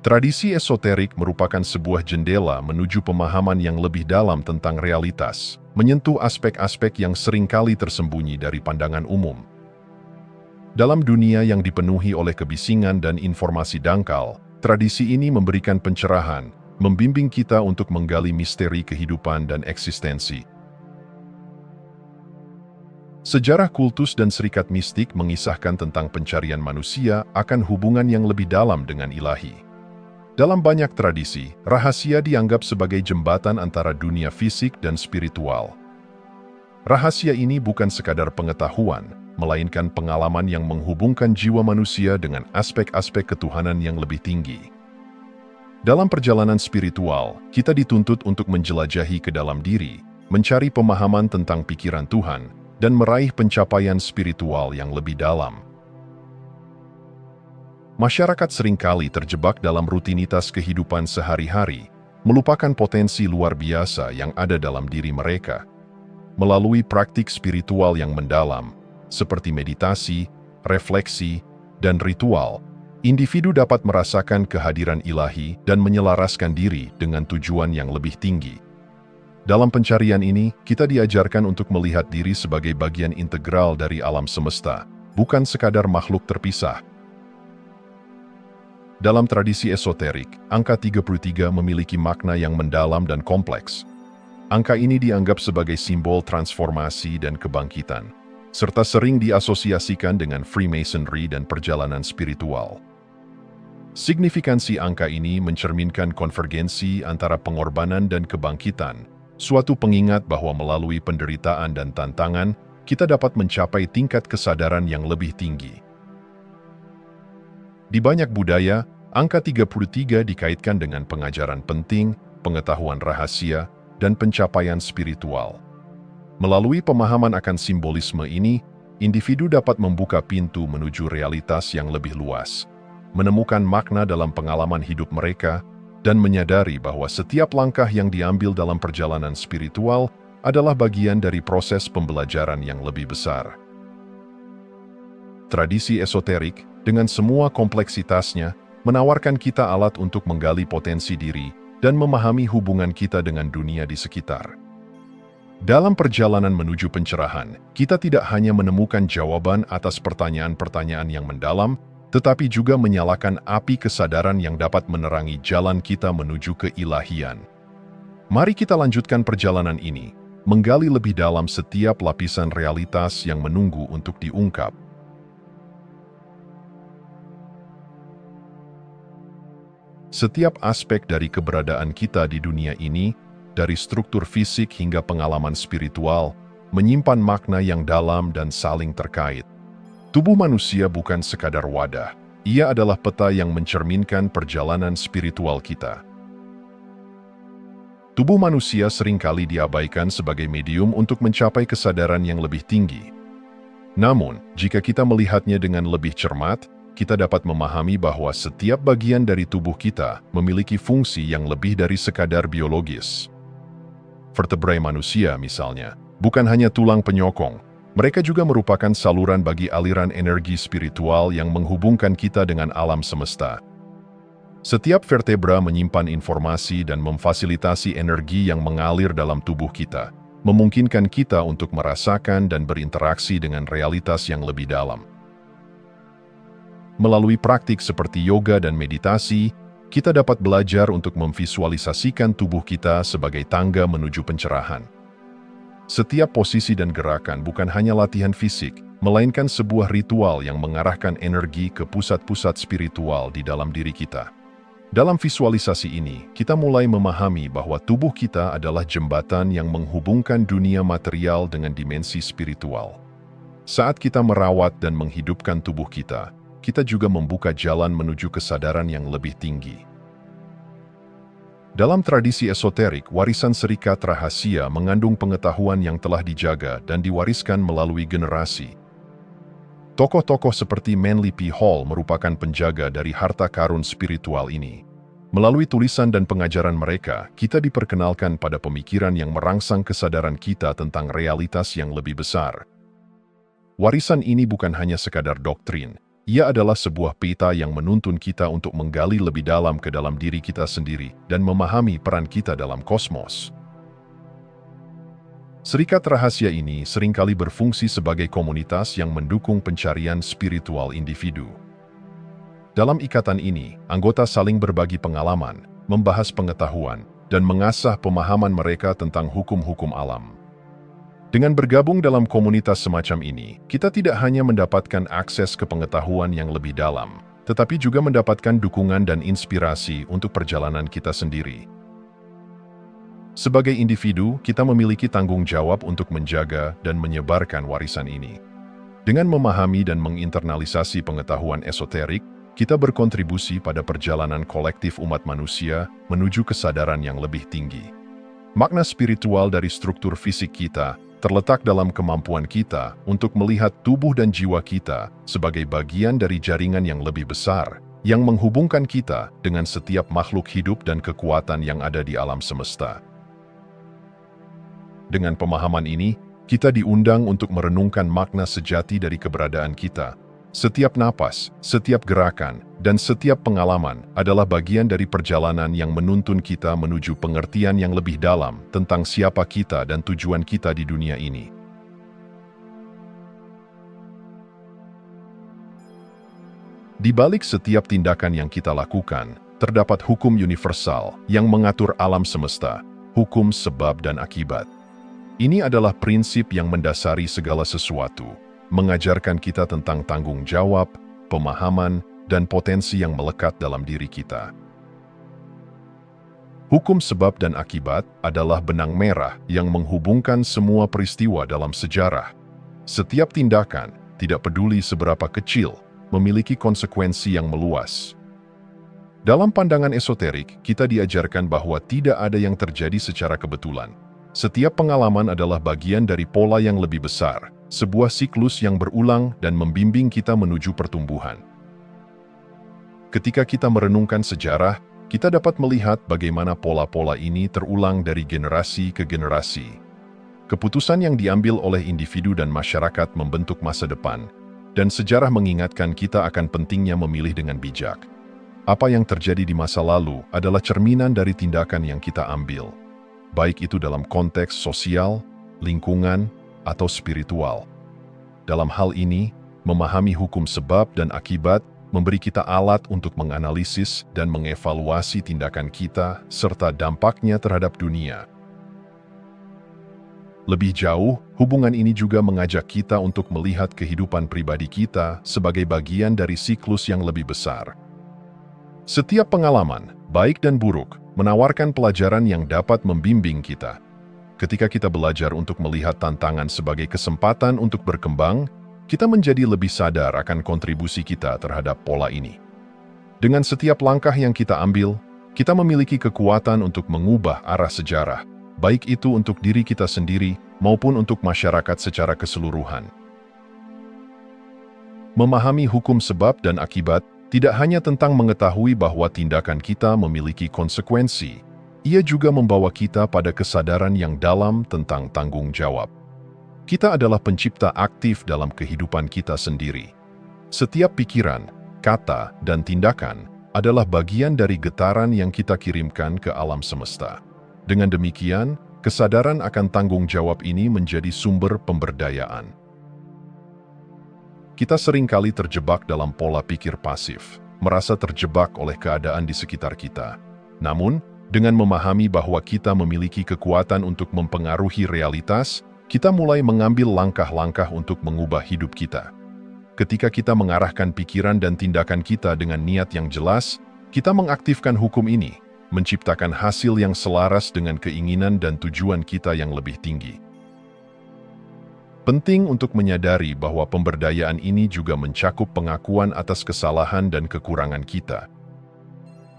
Tradisi esoterik merupakan sebuah jendela menuju pemahaman yang lebih dalam tentang realitas, menyentuh aspek-aspek yang seringkali tersembunyi dari pandangan umum. Dalam dunia yang dipenuhi oleh kebisingan dan informasi dangkal, tradisi ini memberikan pencerahan, membimbing kita untuk menggali misteri kehidupan dan eksistensi. Sejarah kultus dan serikat mistik mengisahkan tentang pencarian manusia akan hubungan yang lebih dalam dengan ilahi. Dalam banyak tradisi, rahasia dianggap sebagai jembatan antara dunia fisik dan spiritual. Rahasia ini bukan sekadar pengetahuan, melainkan pengalaman yang menghubungkan jiwa manusia dengan aspek-aspek ketuhanan yang lebih tinggi. Dalam perjalanan spiritual, kita dituntut untuk menjelajahi ke dalam diri, mencari pemahaman tentang pikiran Tuhan, dan meraih pencapaian spiritual yang lebih dalam. Masyarakat seringkali terjebak dalam rutinitas kehidupan sehari-hari, melupakan potensi luar biasa yang ada dalam diri mereka. Melalui praktik spiritual yang mendalam, seperti meditasi, refleksi, dan ritual, individu dapat merasakan kehadiran ilahi dan menyelaraskan diri dengan tujuan yang lebih tinggi. Dalam pencarian ini, kita diajarkan untuk melihat diri sebagai bagian integral dari alam semesta, bukan sekadar makhluk terpisah. Dalam tradisi esoterik, angka 33 memiliki makna yang mendalam dan kompleks. Angka ini dianggap sebagai simbol transformasi dan kebangkitan, serta sering diasosiasikan dengan Freemasonry dan perjalanan spiritual. Signifikansi angka ini mencerminkan konvergensi antara pengorbanan dan kebangkitan, suatu pengingat bahwa melalui penderitaan dan tantangan, kita dapat mencapai tingkat kesadaran yang lebih tinggi. Di banyak budaya, angka 33 dikaitkan dengan pengajaran penting, pengetahuan rahasia, dan pencapaian spiritual. Melalui pemahaman akan simbolisme ini, individu dapat membuka pintu menuju realitas yang lebih luas, menemukan makna dalam pengalaman hidup mereka, dan menyadari bahwa setiap langkah yang diambil dalam perjalanan spiritual adalah bagian dari proses pembelajaran yang lebih besar. Tradisi esoterik, dengan semua kompleksitasnya, menawarkan kita alat untuk menggali potensi diri dan memahami hubungan kita dengan dunia di sekitar. Dalam perjalanan menuju pencerahan, kita tidak hanya menemukan jawaban atas pertanyaan-pertanyaan yang mendalam, tetapi juga menyalakan api kesadaran yang dapat menerangi jalan kita menuju keilahian. Mari kita lanjutkan perjalanan ini, menggali lebih dalam setiap lapisan realitas yang menunggu untuk diungkap. Setiap aspek dari keberadaan kita di dunia ini, dari struktur fisik hingga pengalaman spiritual, menyimpan makna yang dalam dan saling terkait. Tubuh manusia bukan sekadar wadah, ia adalah peta yang mencerminkan perjalanan spiritual kita. Tubuh manusia seringkali diabaikan sebagai medium untuk mencapai kesadaran yang lebih tinggi. Namun, jika kita melihatnya dengan lebih cermat, kita dapat memahami bahwa setiap bagian dari tubuh kita memiliki fungsi yang lebih dari sekadar biologis. Vertebrae manusia, misalnya, bukan hanya tulang penyokong, mereka juga merupakan saluran bagi aliran energi spiritual yang menghubungkan kita dengan alam semesta. Setiap vertebra menyimpan informasi dan memfasilitasi energi yang mengalir dalam tubuh kita, memungkinkan kita untuk merasakan dan berinteraksi dengan realitas yang lebih dalam. Melalui praktik seperti yoga dan meditasi, kita dapat belajar untuk memvisualisasikan tubuh kita sebagai tangga menuju pencerahan. Setiap posisi dan gerakan bukan hanya latihan fisik, melainkan sebuah ritual yang mengarahkan energi ke pusat-pusat spiritual di dalam diri kita. Dalam visualisasi ini, kita mulai memahami bahwa tubuh kita adalah jembatan yang menghubungkan dunia material dengan dimensi spiritual. Saat kita merawat dan menghidupkan tubuh kita juga membuka jalan menuju kesadaran yang lebih tinggi. Dalam tradisi esoterik, warisan serikat rahasia mengandung pengetahuan yang telah dijaga dan diwariskan melalui generasi. Tokoh-tokoh seperti Manly P. Hall merupakan penjaga dari harta karun spiritual ini. Melalui tulisan dan pengajaran mereka, kita diperkenalkan pada pemikiran yang merangsang kesadaran kita tentang realitas yang lebih besar. Warisan ini bukan hanya sekadar doktrin, Ia adalah sebuah peta yang menuntun kita untuk menggali lebih dalam ke dalam diri kita sendiri dan memahami peran kita dalam kosmos. Serikat rahasia ini seringkali berfungsi sebagai komunitas yang mendukung pencarian spiritual individu. Dalam ikatan ini, anggota saling berbagi pengalaman, membahas pengetahuan, dan mengasah pemahaman mereka tentang hukum-hukum alam. Dengan bergabung dalam komunitas semacam ini, kita tidak hanya mendapatkan akses ke pengetahuan yang lebih dalam, tetapi juga mendapatkan dukungan dan inspirasi untuk perjalanan kita sendiri. Sebagai individu, kita memiliki tanggung jawab untuk menjaga dan menyebarkan warisan ini. Dengan memahami dan menginternalisasi pengetahuan esoterik, kita berkontribusi pada perjalanan kolektif umat manusia menuju kesadaran yang lebih tinggi. Makna spiritual dari struktur fisik kita terletak dalam kemampuan kita untuk melihat tubuh dan jiwa kita sebagai bagian dari jaringan yang lebih besar, yang menghubungkan kita dengan setiap makhluk hidup dan kekuatan yang ada di alam semesta. Dengan pemahaman ini, kita diundang untuk merenungkan makna sejati dari keberadaan kita. Setiap napas, setiap gerakan, dan setiap pengalaman adalah bagian dari perjalanan yang menuntun kita menuju pengertian yang lebih dalam tentang siapa kita dan tujuan kita di dunia ini. Di balik setiap tindakan yang kita lakukan, terdapat hukum universal yang mengatur alam semesta, hukum sebab dan akibat. Ini adalah prinsip yang mendasari segala sesuatu, mengajarkan kita tentang tanggung jawab, pemahaman, dan potensi yang melekat dalam diri kita. Hukum sebab dan akibat adalah benang merah yang menghubungkan semua peristiwa dalam sejarah. Setiap tindakan, tidak peduli seberapa kecil, memiliki konsekuensi yang meluas. Dalam pandangan esoterik, kita diajarkan bahwa tidak ada yang terjadi secara kebetulan. Setiap pengalaman adalah bagian dari pola yang lebih besar, sebuah siklus yang berulang dan membimbing kita menuju pertumbuhan. Ketika kita merenungkan sejarah, kita dapat melihat bagaimana pola-pola ini terulang dari generasi ke generasi. Keputusan yang diambil oleh individu dan masyarakat membentuk masa depan, dan sejarah mengingatkan kita akan pentingnya memilih dengan bijak. Apa yang terjadi di masa lalu adalah cerminan dari tindakan yang kita ambil, baik itu dalam konteks sosial, lingkungan, atau spiritual. Dalam hal ini, memahami hukum sebab dan akibat memberi kita alat untuk menganalisis dan mengevaluasi tindakan kita serta dampaknya terhadap dunia. Lebih jauh, hubungan ini juga mengajak kita untuk melihat kehidupan pribadi kita sebagai bagian dari siklus yang lebih besar. Setiap pengalaman, baik dan buruk, menawarkan pelajaran yang dapat membimbing kita. Ketika kita belajar untuk melihat tantangan sebagai kesempatan untuk berkembang, kita menjadi lebih sadar akan kontribusi kita terhadap pola ini. Dengan setiap langkah yang kita ambil, kita memiliki kekuatan untuk mengubah arah sejarah, baik itu untuk diri kita sendiri maupun untuk masyarakat secara keseluruhan. Memahami hukum sebab dan akibat tidak hanya tentang mengetahui bahwa tindakan kita memiliki konsekuensi, ia juga membawa kita pada kesadaran yang dalam tentang tanggung jawab. Kita adalah pencipta aktif dalam kehidupan kita sendiri. Setiap pikiran, kata, dan tindakan adalah bagian dari getaran yang kita kirimkan ke alam semesta. Dengan demikian, kesadaran akan tanggung jawab ini menjadi sumber pemberdayaan. Kita seringkali terjebak dalam pola pikir pasif, merasa terjebak oleh keadaan di sekitar kita. Namun, dengan memahami bahwa kita memiliki kekuatan untuk mempengaruhi realitas, kita mulai mengambil langkah-langkah untuk mengubah hidup kita. Ketika kita mengarahkan pikiran dan tindakan kita dengan niat yang jelas, kita mengaktifkan hukum ini, menciptakan hasil yang selaras dengan keinginan dan tujuan kita yang lebih tinggi. Penting untuk menyadari bahwa pemberdayaan ini juga mencakup pengakuan atas kesalahan dan kekurangan kita.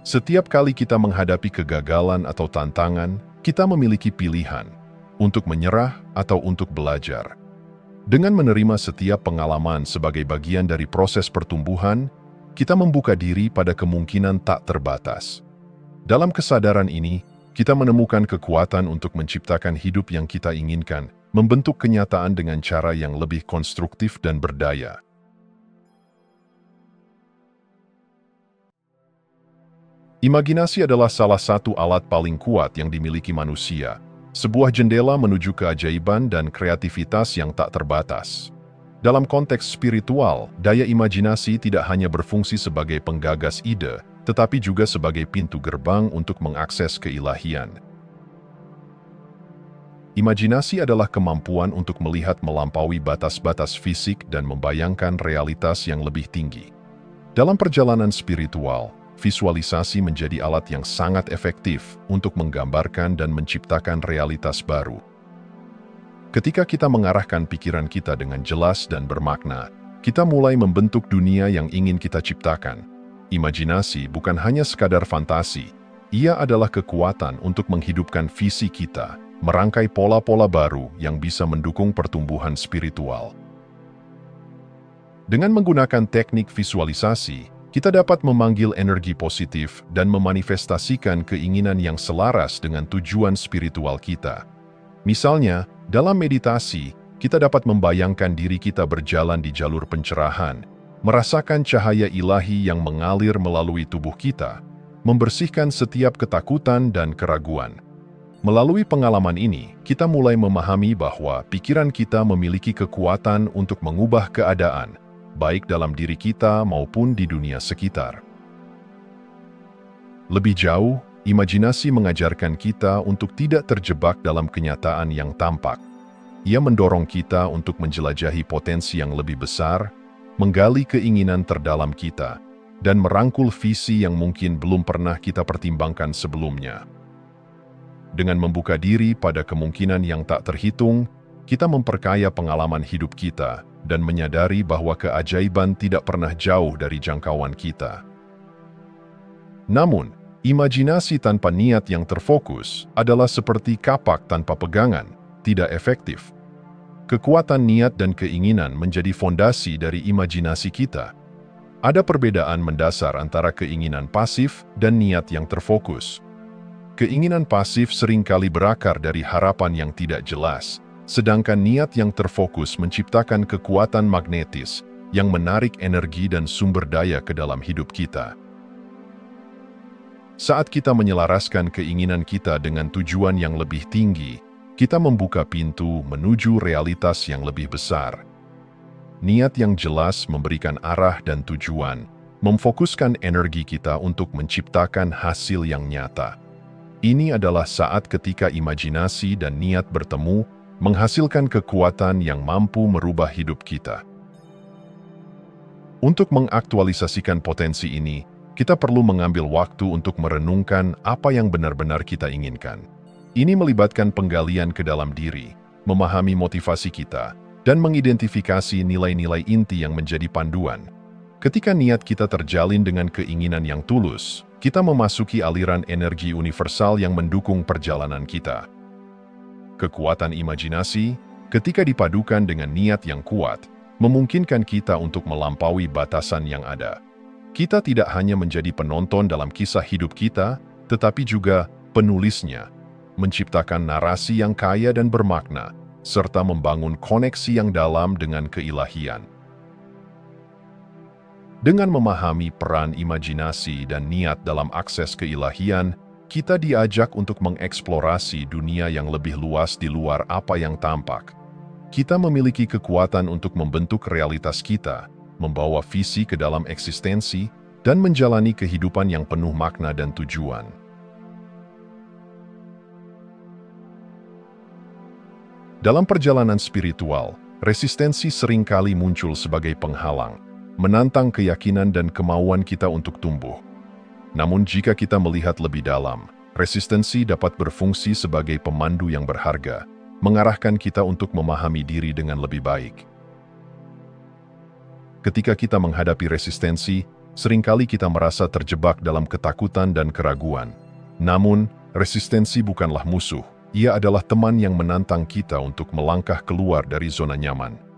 Setiap kali kita menghadapi kegagalan atau tantangan, kita memiliki pilihan untuk menyerah atau untuk belajar. Dengan menerima setiap pengalaman sebagai bagian dari proses pertumbuhan, kita membuka diri pada kemungkinan tak terbatas. Dalam kesadaran ini, kita menemukan kekuatan untuk menciptakan hidup yang kita inginkan, membentuk kenyataan dengan cara yang lebih konstruktif dan berdaya. Imajinasi adalah salah satu alat paling kuat yang dimiliki manusia, sebuah jendela menuju keajaiban dan kreativitas yang tak terbatas. Dalam konteks spiritual, daya imajinasi tidak hanya berfungsi sebagai penggagas ide, tetapi juga sebagai pintu gerbang untuk mengakses keilahian. Imajinasi adalah kemampuan untuk melihat melampaui batas-batas fisik dan membayangkan realitas yang lebih tinggi. Dalam perjalanan spiritual, visualisasi menjadi alat yang sangat efektif untuk menggambarkan dan menciptakan realitas baru. Ketika kita mengarahkan pikiran kita dengan jelas dan bermakna, kita mulai membentuk dunia yang ingin kita ciptakan. Imajinasi bukan hanya sekadar fantasi, ia adalah kekuatan untuk menghidupkan visi kita, merangkai pola-pola baru yang bisa mendukung pertumbuhan spiritual. Dengan menggunakan teknik visualisasi, kita dapat memanggil energi positif dan memanifestasikan keinginan yang selaras dengan tujuan spiritual kita. Misalnya, dalam meditasi, kita dapat membayangkan diri kita berjalan di jalur pencerahan, merasakan cahaya ilahi yang mengalir melalui tubuh kita, membersihkan setiap ketakutan dan keraguan. Melalui pengalaman ini, kita mulai memahami bahwa pikiran kita memiliki kekuatan untuk mengubah keadaan, baik dalam diri kita maupun di dunia sekitar. Lebih jauh, imajinasi mengajarkan kita untuk tidak terjebak dalam kenyataan yang tampak. Ia mendorong kita untuk menjelajahi potensi yang lebih besar, menggali keinginan terdalam kita, dan merangkul visi yang mungkin belum pernah kita pertimbangkan sebelumnya. Dengan membuka diri pada kemungkinan yang tak terhitung, kita memperkaya pengalaman hidup kita dan menyadari bahwa keajaiban tidak pernah jauh dari jangkauan kita. Namun, imajinasi tanpa niat yang terfokus adalah seperti kapak tanpa pegangan, tidak efektif. Kekuatan niat dan keinginan menjadi fondasi dari imajinasi kita. Ada perbedaan mendasar antara keinginan pasif dan niat yang terfokus. Keinginan pasif seringkali berakar dari harapan yang tidak jelas, sedangkan niat yang terfokus menciptakan kekuatan magnetis yang menarik energi dan sumber daya ke dalam hidup kita. Saat kita menyelaraskan keinginan kita dengan tujuan yang lebih tinggi, kita membuka pintu menuju realitas yang lebih besar. Niat yang jelas memberikan arah dan tujuan, memfokuskan energi kita untuk menciptakan hasil yang nyata. Ini adalah saat ketika imajinasi dan niat bertemu, menghasilkan kekuatan yang mampu merubah hidup kita. Untuk mengaktualisasikan potensi ini, kita perlu mengambil waktu untuk merenungkan apa yang benar-benar kita inginkan. Ini melibatkan penggalian ke dalam diri, memahami motivasi kita, dan mengidentifikasi nilai-nilai inti yang menjadi panduan. Ketika niat kita terjalin dengan keinginan yang tulus, kita memasuki aliran energi universal yang mendukung perjalanan kita. Kekuatan imajinasi, ketika dipadukan dengan niat yang kuat, memungkinkan kita untuk melampaui batasan yang ada. Kita tidak hanya menjadi penonton dalam kisah hidup kita, tetapi juga penulisnya, menciptakan narasi yang kaya dan bermakna, serta membangun koneksi yang dalam dengan keilahian. Dengan memahami peran imajinasi dan niat dalam akses keilahian, kita diajak untuk mengeksplorasi dunia yang lebih luas di luar apa yang tampak. Kita memiliki kekuatan untuk membentuk realitas kita, membawa visi ke dalam eksistensi, dan menjalani kehidupan yang penuh makna dan tujuan. Dalam perjalanan spiritual, resistensi seringkali muncul sebagai penghalang, menantang keyakinan dan kemauan kita untuk tumbuh. Namun jika kita melihat lebih dalam, resistensi dapat berfungsi sebagai pemandu yang berharga, mengarahkan kita untuk memahami diri dengan lebih baik. Ketika kita menghadapi resistensi, seringkali kita merasa terjebak dalam ketakutan dan keraguan. Namun, resistensi bukanlah musuh, ia adalah teman yang menantang kita untuk melangkah keluar dari zona nyaman.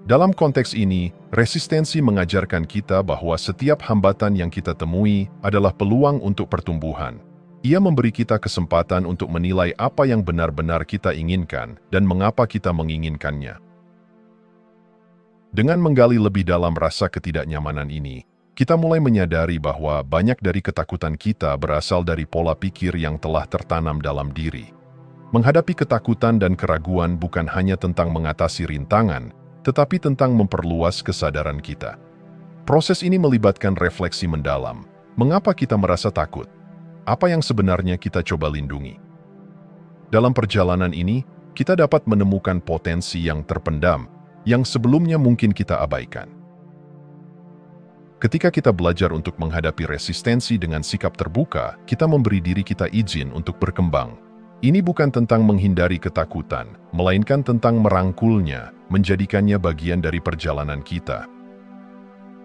Dalam konteks ini, resistensi mengajarkan kita bahwa setiap hambatan yang kita temui adalah peluang untuk pertumbuhan. Ia memberi kita kesempatan untuk menilai apa yang benar-benar kita inginkan dan mengapa kita menginginkannya. Dengan menggali lebih dalam rasa ketidaknyamanan ini, kita mulai menyadari bahwa banyak dari ketakutan kita berasal dari pola pikir yang telah tertanam dalam diri. Menghadapi ketakutan dan keraguan bukan hanya tentang mengatasi rintangan, tetapi tentang memperluas kesadaran kita. Proses ini melibatkan refleksi mendalam. Mengapa kita merasa takut? Apa yang sebenarnya kita coba lindungi? Dalam perjalanan ini, kita dapat menemukan potensi yang terpendam, yang sebelumnya mungkin kita abaikan. Ketika kita belajar untuk menghadapi resistensi dengan sikap terbuka, kita memberi diri kita izin untuk berkembang. Ini bukan tentang menghindari ketakutan, melainkan tentang merangkulnya, menjadikannya bagian dari perjalanan kita.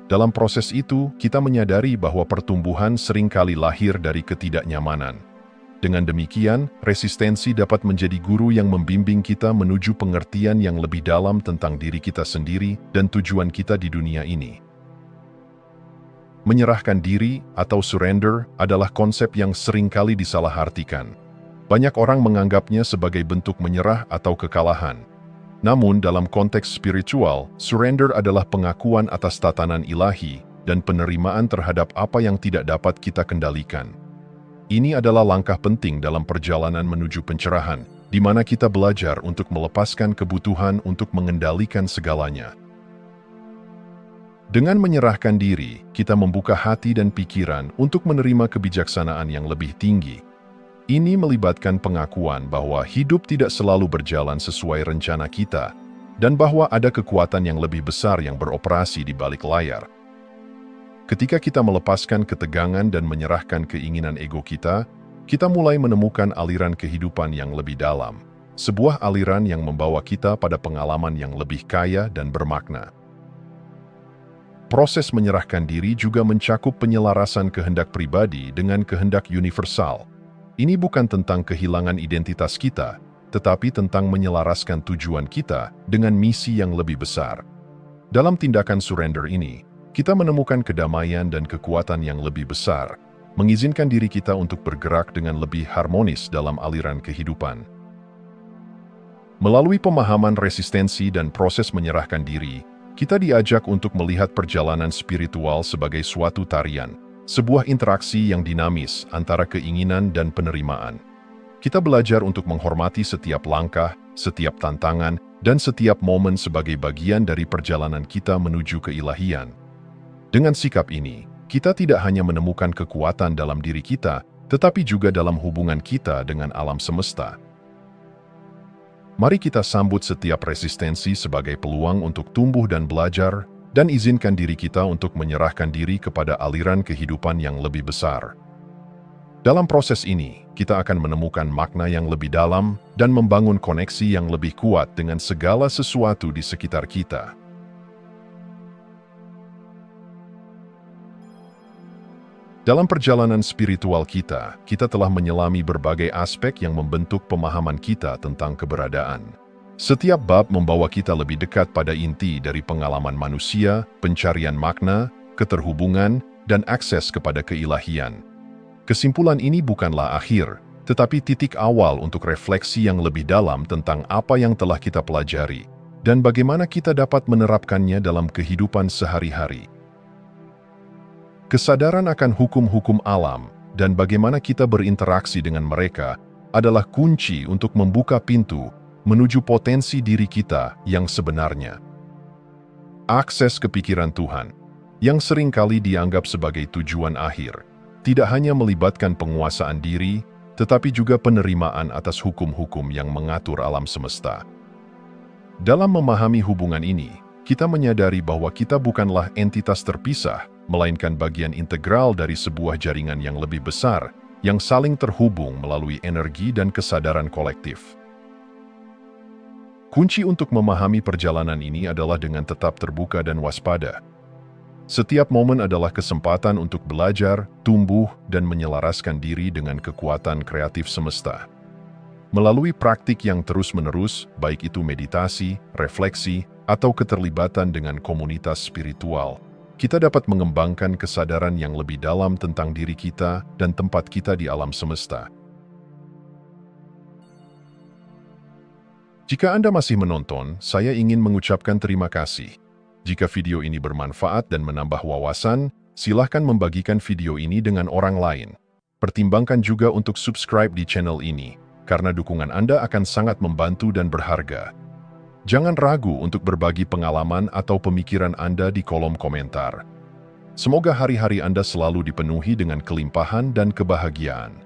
Dalam proses itu, kita menyadari bahwa pertumbuhan seringkali lahir dari ketidaknyamanan. Dengan demikian, resistensi dapat menjadi guru yang membimbing kita menuju pengertian yang lebih dalam tentang diri kita sendiri dan tujuan kita di dunia ini. Menyerahkan diri atau surrender adalah konsep yang seringkali disalahartikan. Banyak orang menganggapnya sebagai bentuk menyerah atau kekalahan. Namun, dalam konteks spiritual, surrender adalah pengakuan atas tatanan ilahi dan penerimaan terhadap apa yang tidak dapat kita kendalikan. Ini adalah langkah penting dalam perjalanan menuju pencerahan, di mana kita belajar untuk melepaskan kebutuhan untuk mengendalikan segalanya. Dengan menyerahkan diri, kita membuka hati dan pikiran untuk menerima kebijaksanaan yang lebih tinggi. Ini melibatkan pengakuan bahwa hidup tidak selalu berjalan sesuai rencana kita, dan bahwa ada kekuatan yang lebih besar yang beroperasi di balik layar. Ketika kita melepaskan ketegangan dan menyerahkan keinginan ego kita, kita mulai menemukan aliran kehidupan yang lebih dalam, sebuah aliran yang membawa kita pada pengalaman yang lebih kaya dan bermakna. Proses menyerahkan diri juga mencakup penyelarasan kehendak pribadi dengan kehendak universal. Ini bukan tentang kehilangan identitas kita, tetapi tentang menyelaraskan tujuan kita dengan misi yang lebih besar. Dalam tindakan surrender ini, kita menemukan kedamaian dan kekuatan yang lebih besar, mengizinkan diri kita untuk bergerak dengan lebih harmonis dalam aliran kehidupan. Melalui pemahaman resistensi dan proses menyerahkan diri, kita diajak untuk melihat perjalanan spiritual sebagai suatu tarian, sebuah interaksi yang dinamis antara keinginan dan penerimaan. Kita belajar untuk menghormati setiap langkah, setiap tantangan, dan setiap momen sebagai bagian dari perjalanan kita menuju keilahian. Dengan sikap ini, kita tidak hanya menemukan kekuatan dalam diri kita, tetapi juga dalam hubungan kita dengan alam semesta. Mari kita sambut setiap resistensi sebagai peluang untuk tumbuh dan belajar, dan izinkan diri kita untuk menyerahkan diri kepada aliran kehidupan yang lebih besar. Dalam proses ini, kita akan menemukan makna yang lebih dalam dan membangun koneksi yang lebih kuat dengan segala sesuatu di sekitar kita. Dalam perjalanan spiritual kita telah menyelami berbagai aspek yang membentuk pemahaman kita tentang keberadaan. Setiap bab membawa kita lebih dekat pada inti dari pengalaman manusia, pencarian makna, keterhubungan, dan akses kepada keilahian. Kesimpulan ini bukanlah akhir, tetapi titik awal untuk refleksi yang lebih dalam tentang apa yang telah kita pelajari, dan bagaimana kita dapat menerapkannya dalam kehidupan sehari-hari. Kesadaran akan hukum-hukum alam dan bagaimana kita berinteraksi dengan mereka adalah kunci untuk membuka pintu menuju potensi diri kita yang sebenarnya. Akses ke pikiran Tuhan, yang seringkali dianggap sebagai tujuan akhir, tidak hanya melibatkan penguasaan diri, tetapi juga penerimaan atas hukum-hukum yang mengatur alam semesta. Dalam memahami hubungan ini, kita menyadari bahwa kita bukanlah entitas terpisah, melainkan bagian integral dari sebuah jaringan yang lebih besar, yang saling terhubung melalui energi dan kesadaran kolektif. Kunci untuk memahami perjalanan ini adalah dengan tetap terbuka dan waspada. Setiap momen adalah kesempatan untuk belajar, tumbuh, dan menyelaraskan diri dengan kekuatan kreatif semesta. Melalui praktik yang terus-menerus, baik itu meditasi, refleksi, atau keterlibatan dengan komunitas spiritual, kita dapat mengembangkan kesadaran yang lebih dalam tentang diri kita dan tempat kita di alam semesta. Jika Anda masih menonton, saya ingin mengucapkan terima kasih. Jika video ini bermanfaat dan menambah wawasan, Silahkan membagikan video ini dengan orang lain. Pertimbangkan juga untuk subscribe di channel ini, karena dukungan Anda akan sangat membantu dan berharga. Jangan ragu untuk berbagi pengalaman atau pemikiran Anda di kolom komentar. Semoga hari-hari Anda selalu dipenuhi dengan kelimpahan dan kebahagiaan.